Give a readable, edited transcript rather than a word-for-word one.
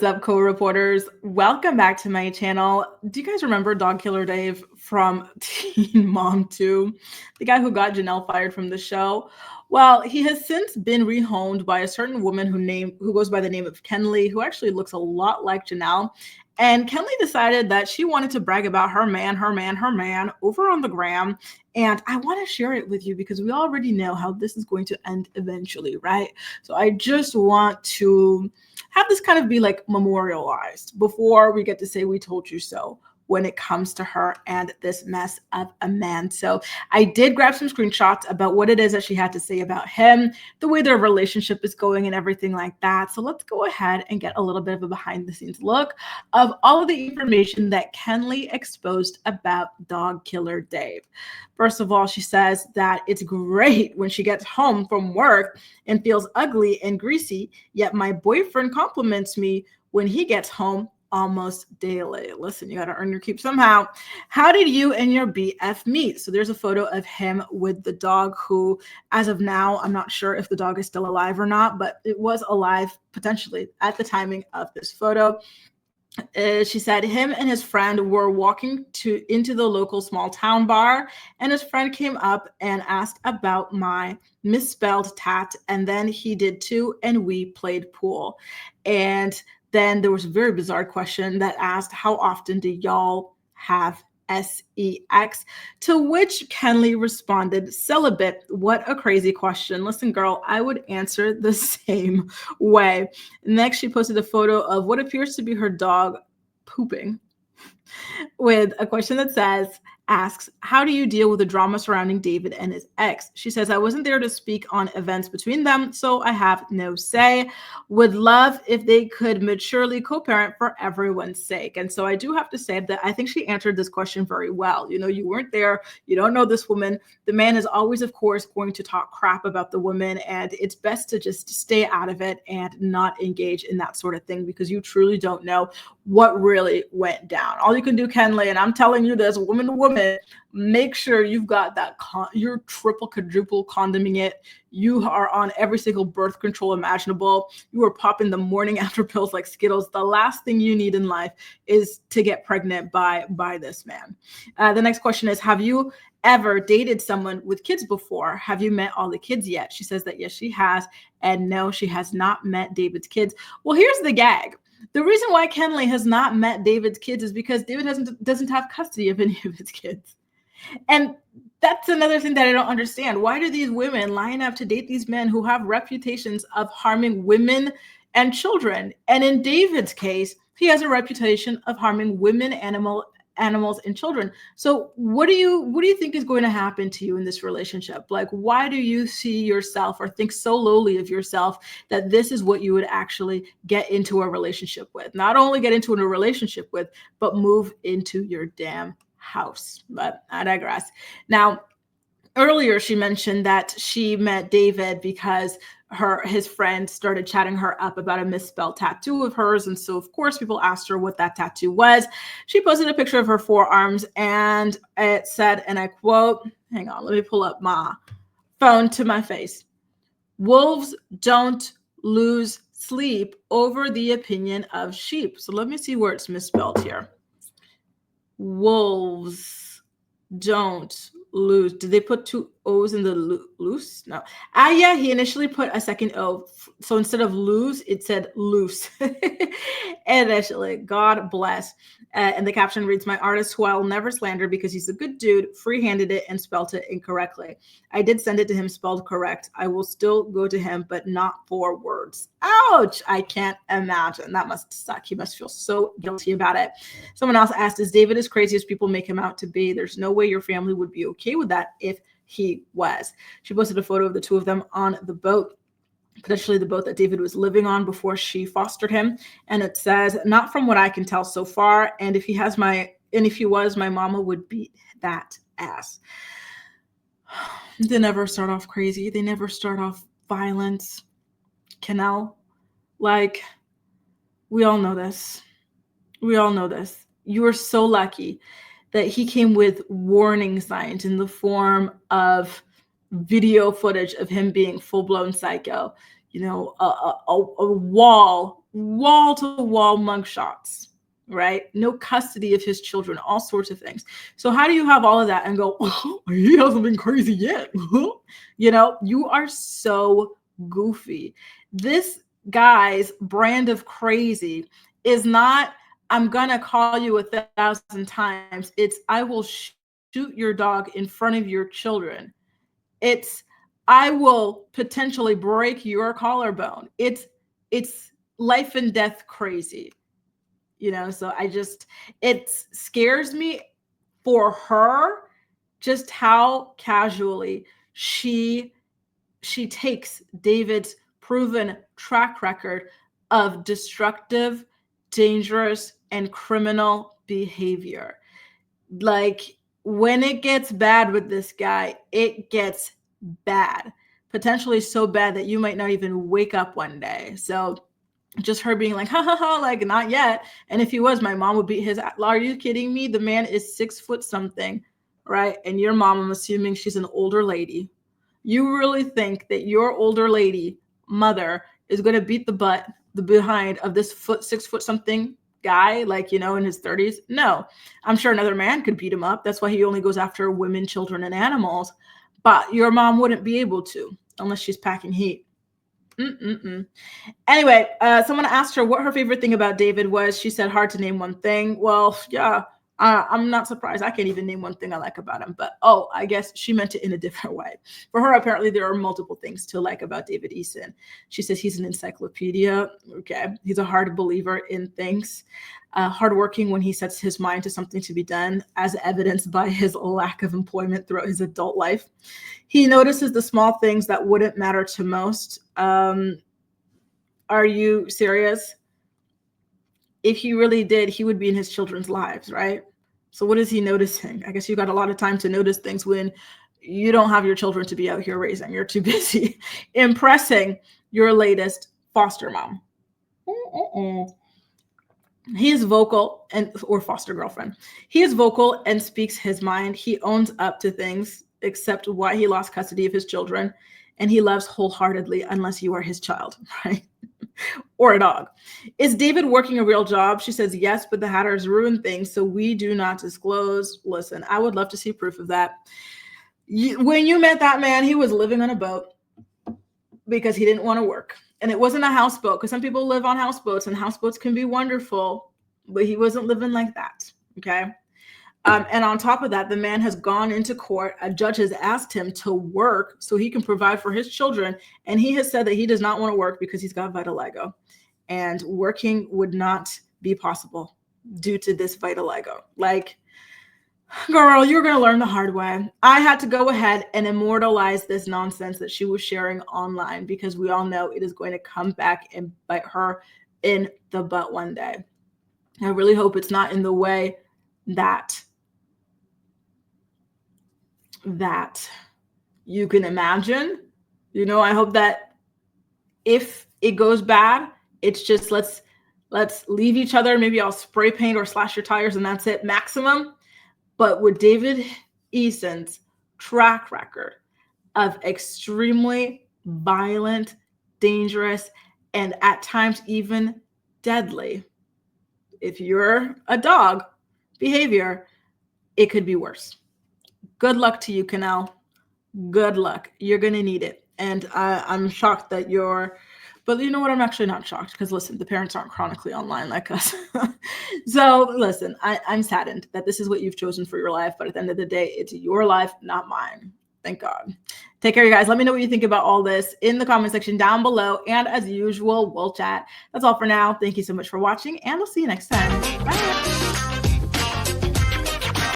What's up, co-reporters? Welcome back to my channel. Do you guys remember Dog Killer Dave from Teen Mom 2? The guy who got Janelle fired from the show? Well, he has since been rehomed by a certain woman who goes by the name of Kenley, who actually looks a lot like Janelle. And Kenley decided that she wanted to brag about her man over on the gram. And I want to share it with you because we already know how this is going to end eventually, right? So I just want to have this kind of be like memorialized before we get to say we told you so when it comes to her and this mess of a man. So I did grab some screenshots about what it is that she had to say about him, the way their relationship is going and everything like that. So let's go ahead and get a little bit of a behind the scenes look of all of the information that Kenley exposed about Dog Killer Dave. First of all, she says that it's great when she gets home from work and feels ugly and greasy, yet my boyfriend compliments me when he gets home almost daily. Listen, you got to earn your keep somehow. How did you and your BF meet? So there's a photo of him with the dog who, as of now, I'm not sure if the dog is still alive or not, but it was alive potentially at the timing of this photo. She said him and his friend were walking into the local small town bar, and his friend came up and asked about my misspelled tat, and then he did too, and we played pool. And then there was a very bizarre question that asked, how often do y'all have sex? To which Kenley responded, celibate. What a crazy question. Listen, girl, I would answer the same way. Next, she posted a photo of what appears to be her dog pooping with a question that asks, how do you deal with the drama surrounding David and his ex? She says, I wasn't there to speak on events between them, so I have no say. Would love if they could maturely co-parent for everyone's sake. And so I do have to say that I think she answered this question very well. You know, you weren't there. You don't know this woman. The man is always, of course, going to talk crap about the woman, and it's best to just stay out of it and not engage in that sort of thing because you truly don't know what really went down. All you can do, Kenley, and I'm telling you this, woman to woman, make sure you've got that you're triple, quadruple condoming it. You are on every single birth control imaginable. You are popping the morning after pills like Skittles. The last thing you need in life is to get pregnant by this man. The next question is, have you ever dated someone with kids before? Have you met all the kids yet? She says that yes, she has. And no, she has not met David's kids. Well, here's the gag. The reason why Kenley has not met David's kids is because David doesn't have custody of any of his kids. And that's another thing that I don't understand. Why do these women line up to date these men who have reputations of harming women and children? And in David's case, he has a reputation of harming women, animals, and children. So what do you think is going to happen to you in this relationship? Like, why do you see yourself or think so lowly of yourself that this is what you would actually get into a relationship with? Not only get into a relationship with, but move into your damn house. But I digress. Now, earlier she mentioned that she met David because his friend started chatting her up about a misspelled tattoo of hers. And so, of course, people asked her what that tattoo was. She posted a picture of her forearms and it said, and I quote, hang on, let me pull up my phone to my face. Wolves don't lose sleep over the opinion of sheep. So let me see where it's misspelled here. Wolves don't lose. Did they put two O's in the loose? No. Yeah, he initially put a second O. So instead of lose, it said loose. Initially, God bless. And the caption reads, my artist who I'll never slander because he's a good dude, free-handed it and spelled it incorrectly. I did send it to him spelled correct. I will still go to him, but not for words. Ouch! I can't imagine. That must suck. He must feel so guilty about it. Someone else asked, is David as crazy as people make him out to be? There's no way your family would be okay with that if he was. She posted a photo of the two of them on the boat, potentially the boat that David was living on before she fostered him. And it says, not from what I can tell so far. And if he was, my mama would beat that ass. They never start off crazy. They never start off violent. Canal, like, we all know this. We all know this. You are so lucky that he came with warning signs in the form of video footage of him being full-blown psycho, you know, a wall wall-to-wall mugshots, right? No custody of his children, all sorts of things. So how do you have all of that and go, oh, he hasn't been crazy yet? You know, you are so goofy. This guy's brand of crazy is not, I'm gonna call you 1,000 times. It's, I will shoot your dog in front of your children. It's, I will potentially break your collarbone. It's life and death crazy, you know? So it scares me for her, just how casually she takes David's proven track record of destructive, dangerous, and criminal behavior. Like, when it gets bad with this guy, it gets bad, potentially so bad that you might not even wake up one day. So just her being like, ha ha ha, like, not yet. And if he was, my mom would beat his ass. Are you kidding me? The man is 6 foot something, right? And your mom, I'm assuming she's an older lady. You really think that your older lady mother is going to beat the behind of this 6 foot something guy, like, you know, in his 30s? No. I'm sure another man could beat him up. That's why he only goes after women, children, and animals. But your mom wouldn't be able to unless she's packing heat. Anyway, someone asked her what her favorite thing about David was. She said, hard to name one thing. Well, yeah, I'm not surprised. I can't even name one thing I like about him. But, oh, I guess she meant it in a different way. For her, apparently, there are multiple things to like about David Eason. She says he's an encyclopedia. Okay. He's a hard believer in things. Hardworking when he sets his mind to something to be done, as evidenced by his lack of employment throughout his adult life. He notices the small things that wouldn't matter to most. Are you serious? If he really did, he would be in his children's lives, right? So what is he noticing? I guess you got a lot of time to notice things when you don't have your children to be out here raising. You're too busy impressing your latest foster mom. He is vocal or foster girlfriend. He is vocal and speaks his mind. He owns up to things, except why he lost custody of his children. And he loves wholeheartedly, unless you are his child, right? Or a dog. Is David working a real job? She says, yes, but the Hatters ruined things, so we do not disclose. Listen, I would love to see proof of that. When you met that man, he was living on a boat because he didn't want to work. And it wasn't a houseboat, because some people live on houseboats, and houseboats can be wonderful, but he wasn't living like that, okay? And on top of that, the man has gone into court. A judge has asked him to work so he can provide for his children. And he has said that he does not want to work because he's got vitiligo. And working would not be possible due to this vitiligo. Like, girl, you're going to learn the hard way. I had to go ahead and immortalize this nonsense that she was sharing online, because we all know it is going to come back and bite her in the butt one day. I really hope it's not in the way that you can imagine. You know, I hope that if it goes bad, it's just let's leave each other. Maybe I'll spray paint or slash your tires and that's it, maximum. But with David Eason's track record of extremely violent, dangerous, and at times even deadly, if you're a dog, behavior, it could be worse. Good luck to you, Canal. Good luck. You're going to need it. And I'm shocked that but you know what? I'm actually not shocked, because listen, the parents aren't chronically online like us. So listen, I'm saddened that this is what you've chosen for your life. But at the end of the day, it's your life, not mine. Thank God. Take care, you guys. Let me know what you think about all this in the comment section down below. And as usual, we'll chat. That's all for now. Thank you so much for watching, and I'll see you next time. Bye.